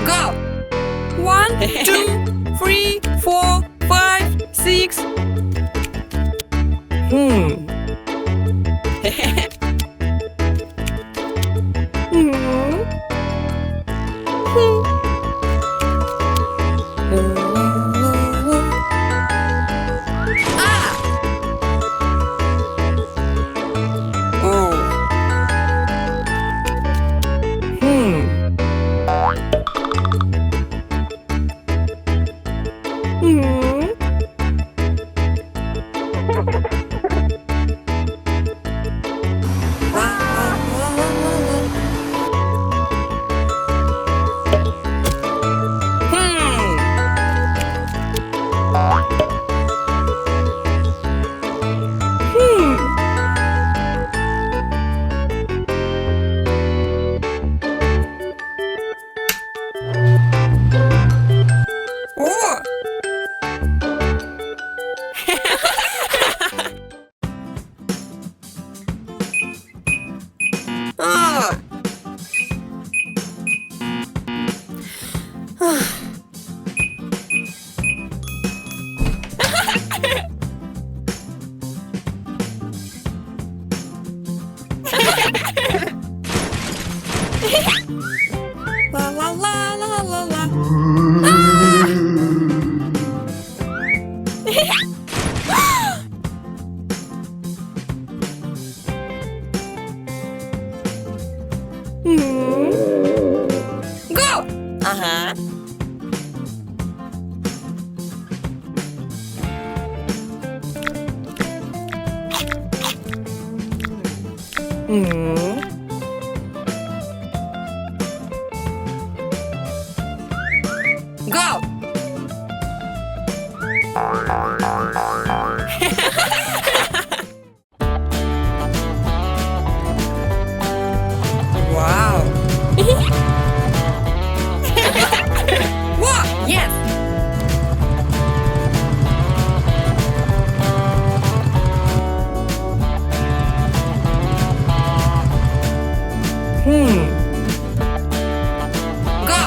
Go! 1, 2, 3, 4, 5, 6. La la la la la la. Go! Uh-huh. Go! Wow! What? Yes! Go!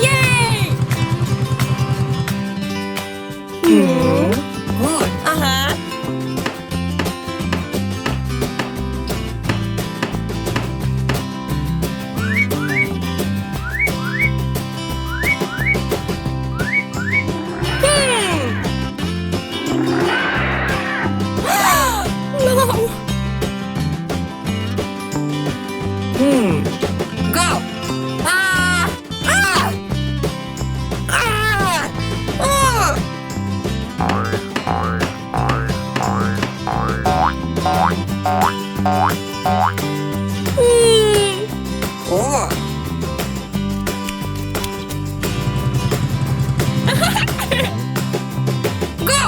Yay! Good. Uh-huh. No! Go! Ah! Ah! Ah! Oh! Oh! Go!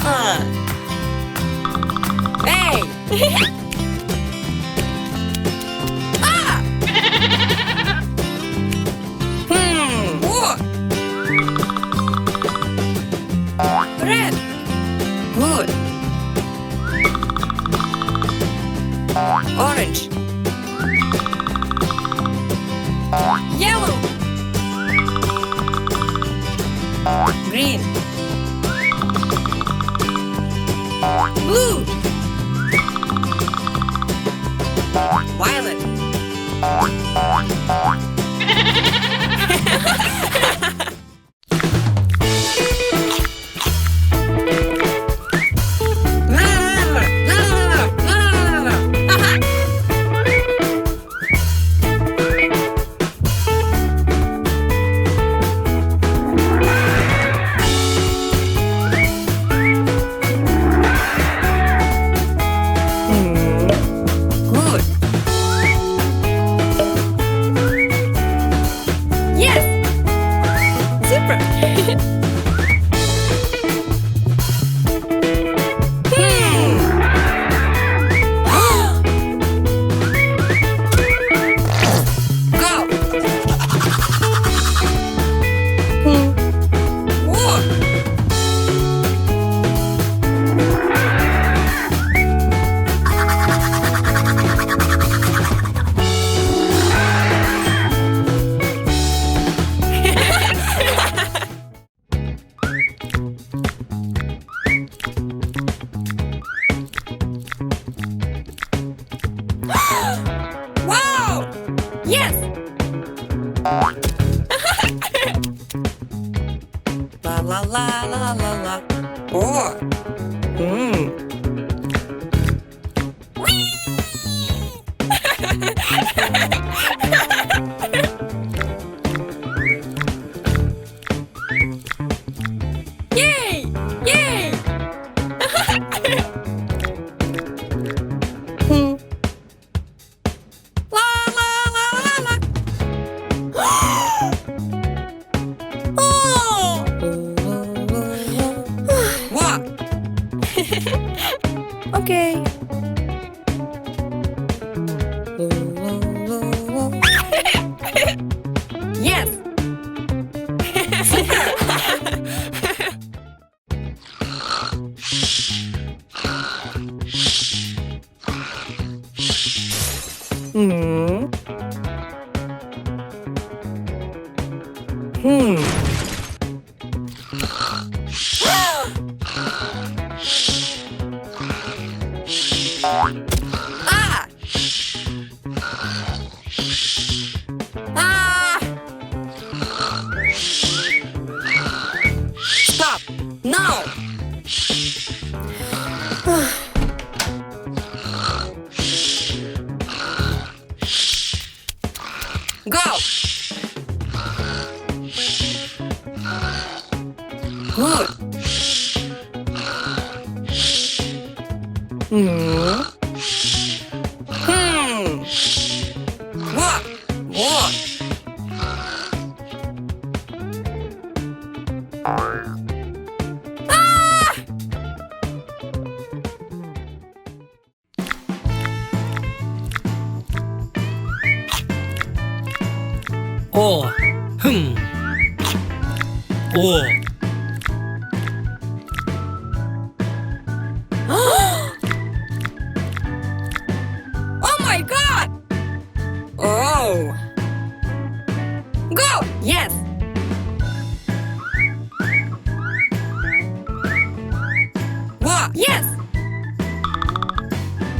Ah! Hey! Ah! Oh! Red! Good! Orange! Yellow! Green! Blue! Yes. Hmm. Ah! Ah! Stop! No! Go! Good. What? What? Ah! 오, 흥, 오, Oh my god! Oh! Go! Yes! What? Yes!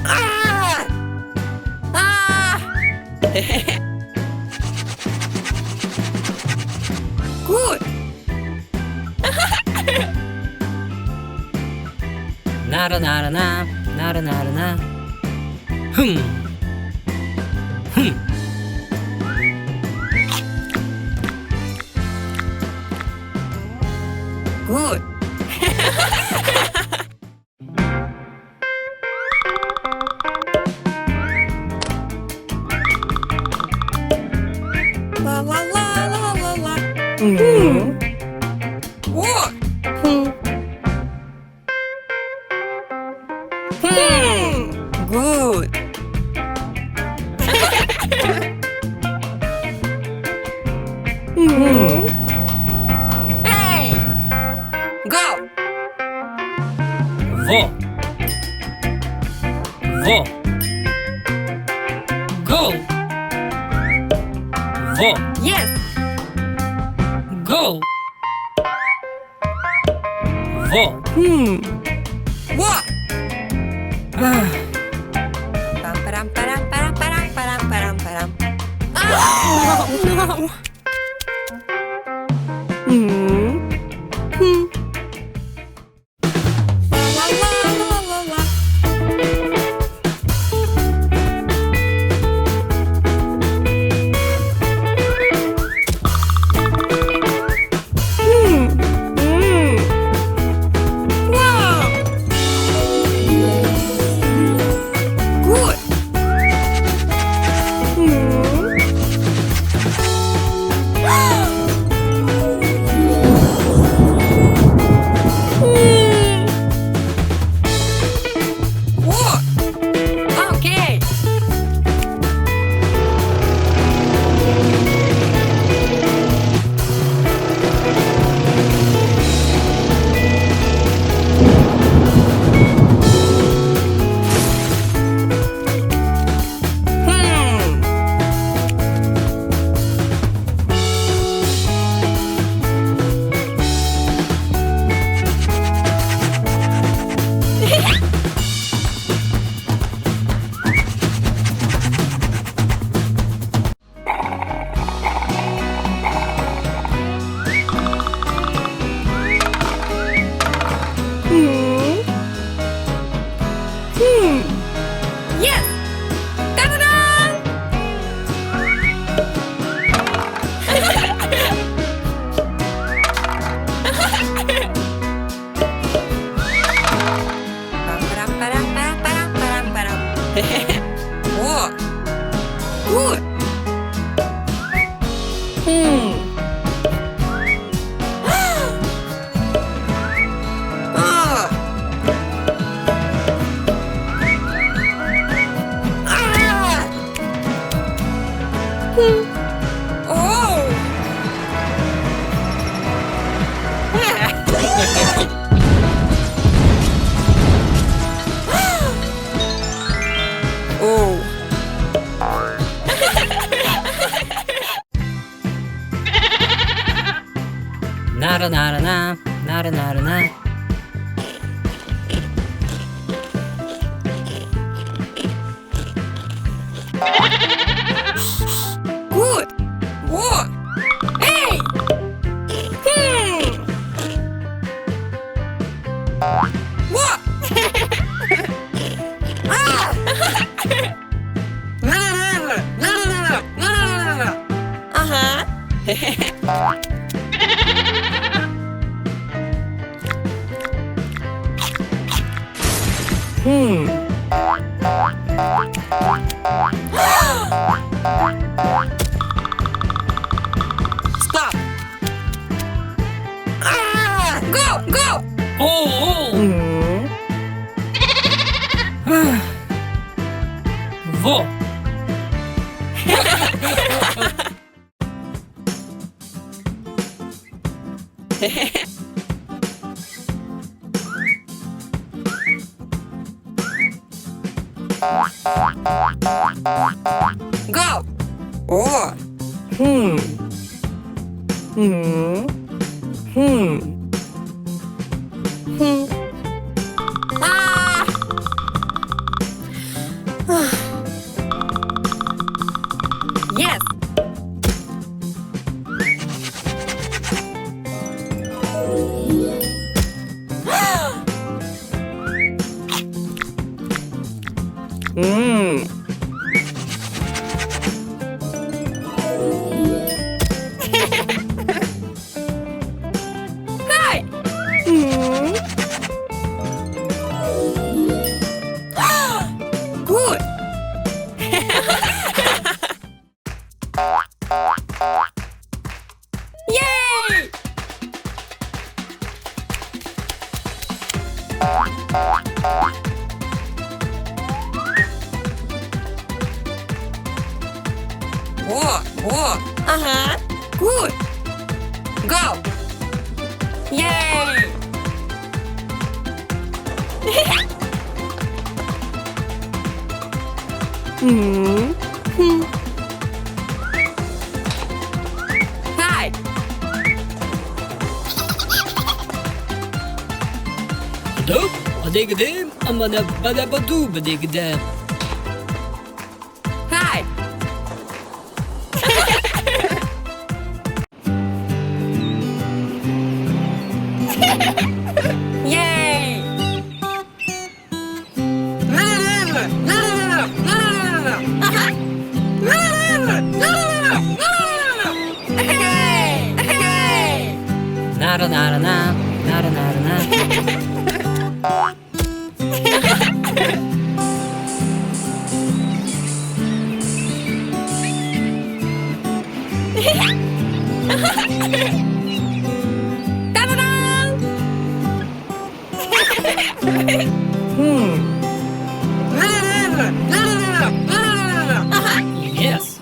Ah! Ah! Good! 나라나라나, 나라나라나, 흥, 흥, Good! La la la la la la. What? Good. Hey! Go! vo, vo, go, vo, Yes! go, vo, What? 아, Pam param param param param param param param. Ah! No! La la la la la. Wow! Good. What? Okay. Yes. Ta-da-da! Pam param param param param param param. What? Good. Ah! 나라 나라나 나라 나라나 Good. Whoa. Hey. Whoa. Stop. Go, go. 오오 워 Go. Oh. Ah. Yes. Hi. Good. Yay! Whoa, whoa. Uh-huh. Good. Go. Yay! Hi. دوب بديقدم أما أنا بدا بدو بديقدم Hi. Yay! Hey! Hey! 나라 나라나 나라 나라나 따다당! 예스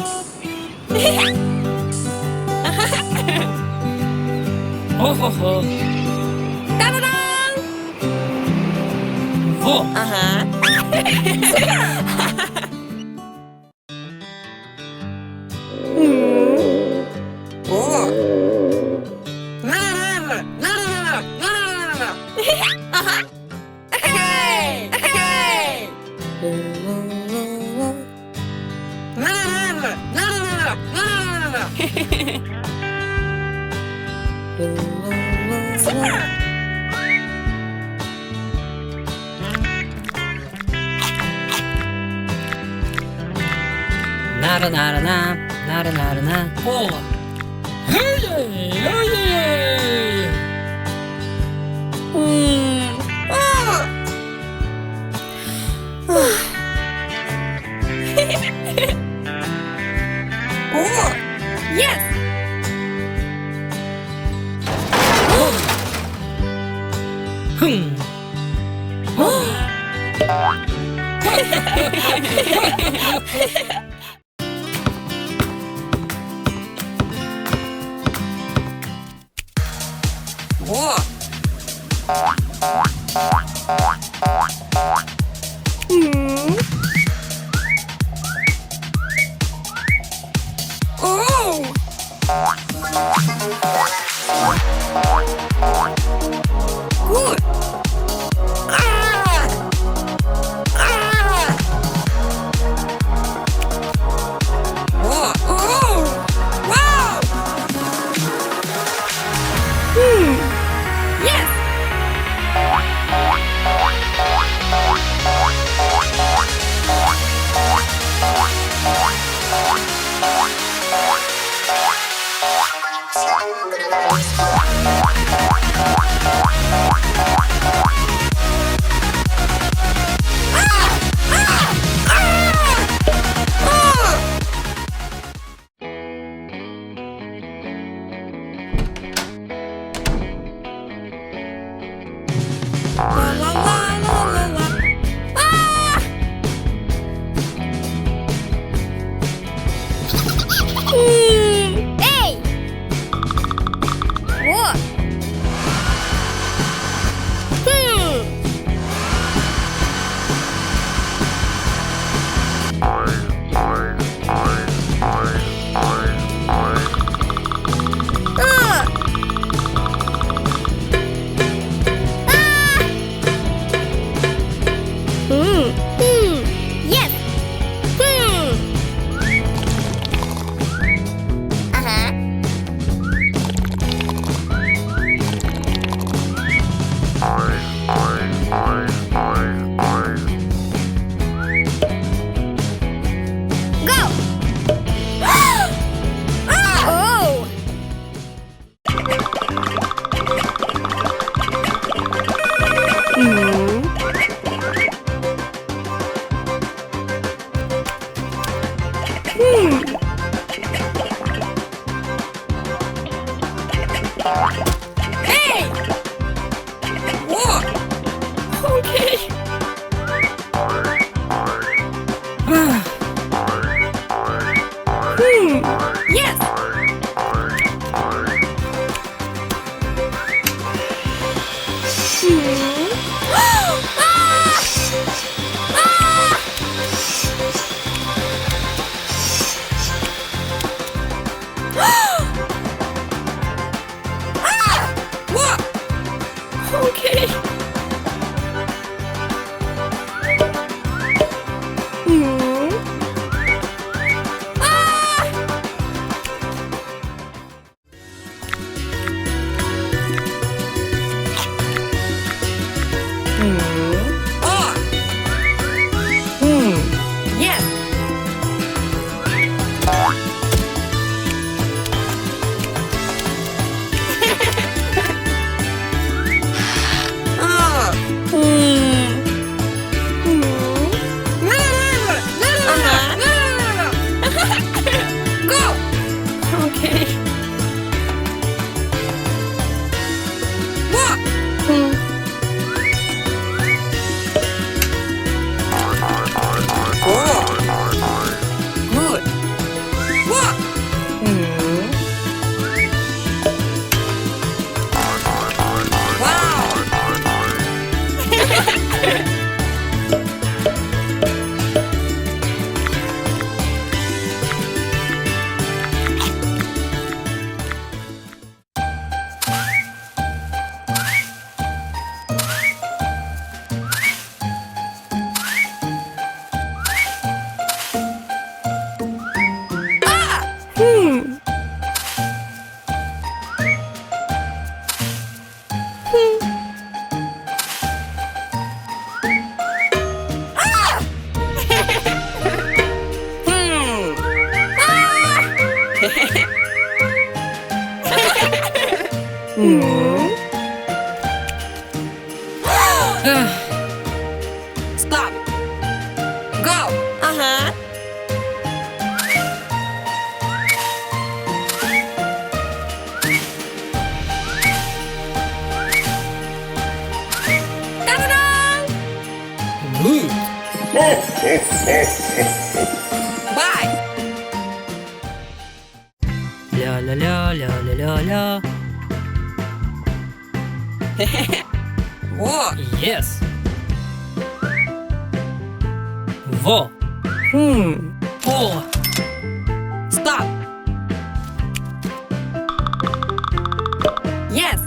호호호 따다당! 워 아하. 오. 아하. 헤이! 헤이! 나라 나라나 나라 나라나 오 헤이 헤이 오! 예스! 흥 오! 오! Hey! Whoa! Okay. Yes! Okay. Yes. Go! Okay. Walk! Good. Walk! Wow! Stop. Go. Uh-huh. Ta-da-da! Good. Bye. La la la la la la la. Walk. Yes. Va. På. Stop. Yes.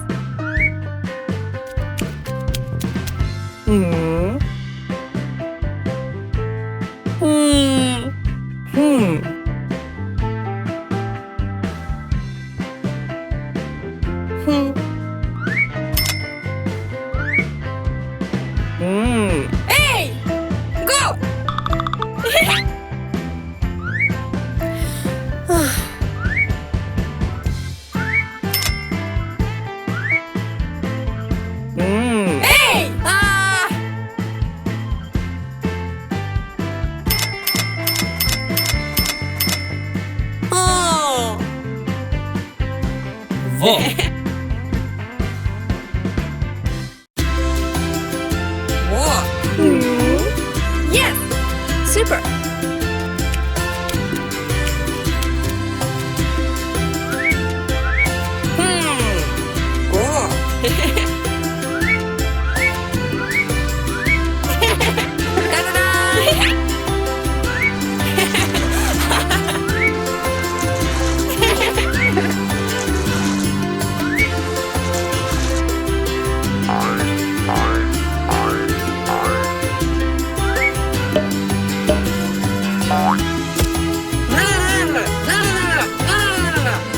Hey! Go! Hey! Oh! Va. Walk. Yes! Super!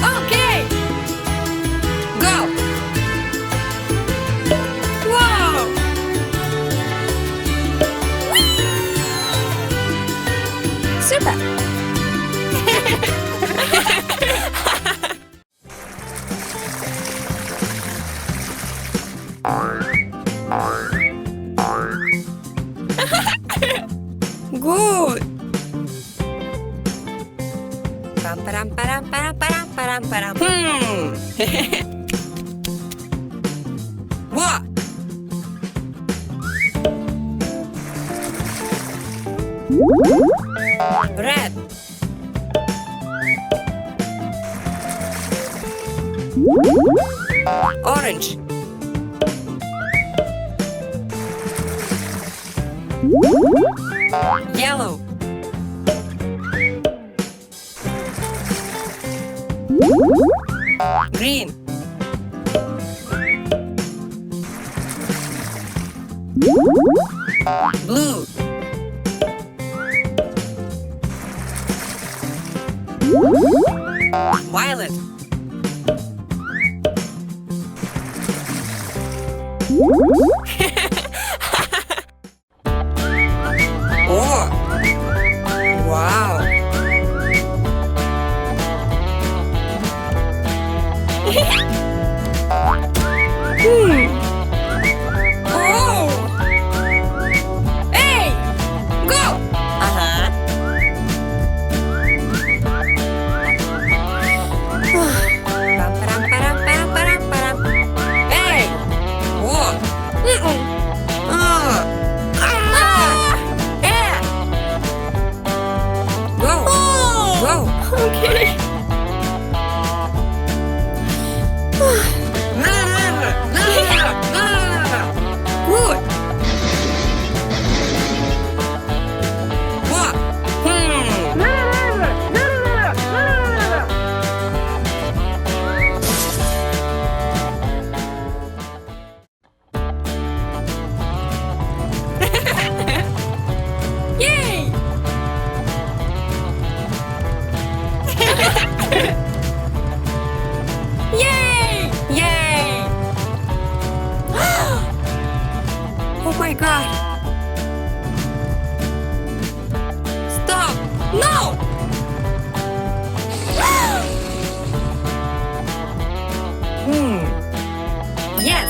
Okay! Go! Wow! Super! Good! param, param, param, param, param, param. What? Red. Orange. Yellow. Green. Blue. Violet. Oh, wow. Oh. Hey, go. Uh-huh. Param, param, param, param, param. Hey. Whoa. Yeah. Go. Go. Okay. Good. What? Yay! Yay! Yay! Oh my god! Stop! No! Yes!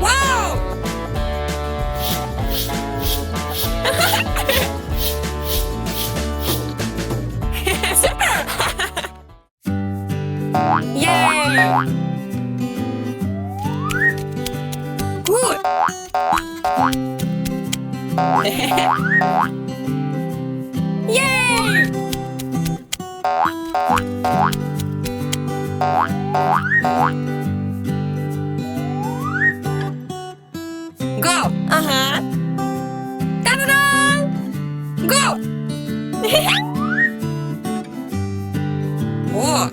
Wow! Yay! Good! Yay! Go! Uh-huh! Ta-da-da! Go! Whoa!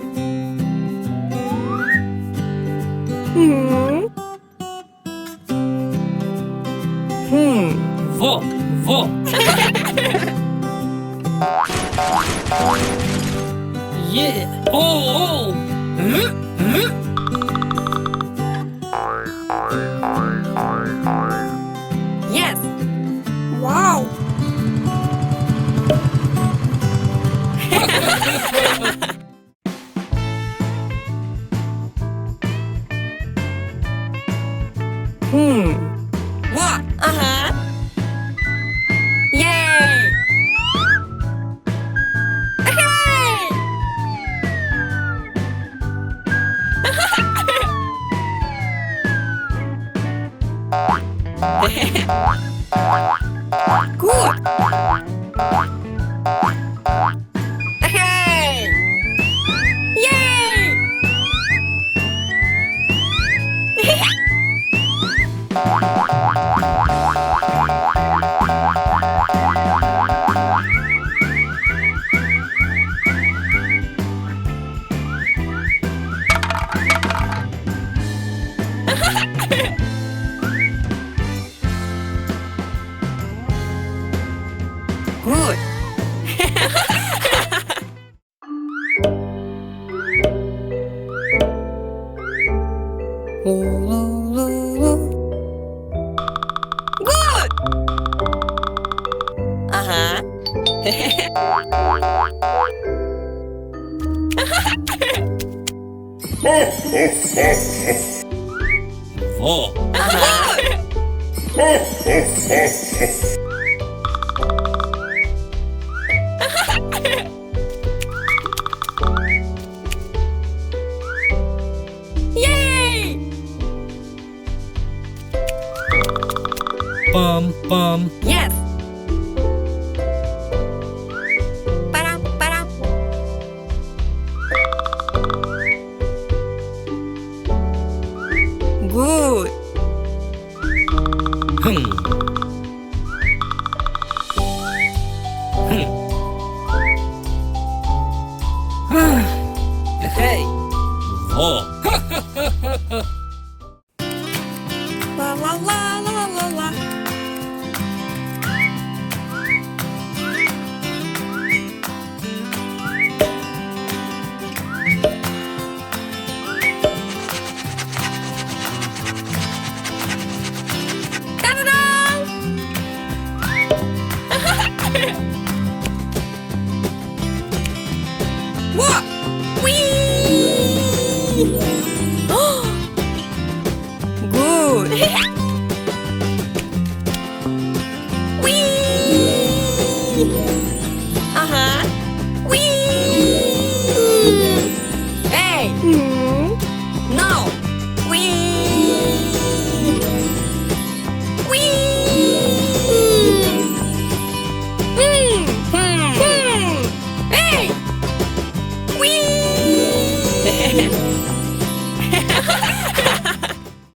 Во, во. Yeah. Oh, oh. Yes! Wow! What? Uh-huh. Yay! Hey! Good! Hey! Yay! Good. Wo. Yay! Pam, pam. Yes. Param, param. Good. Hmm. Hmm. Hej. Wo. La la la la la la. Ta-da-da! Whoa! Whee! Good. Whee! Uh-huh. Whee! Hey! No! Whee! Whee! Hey! Whee!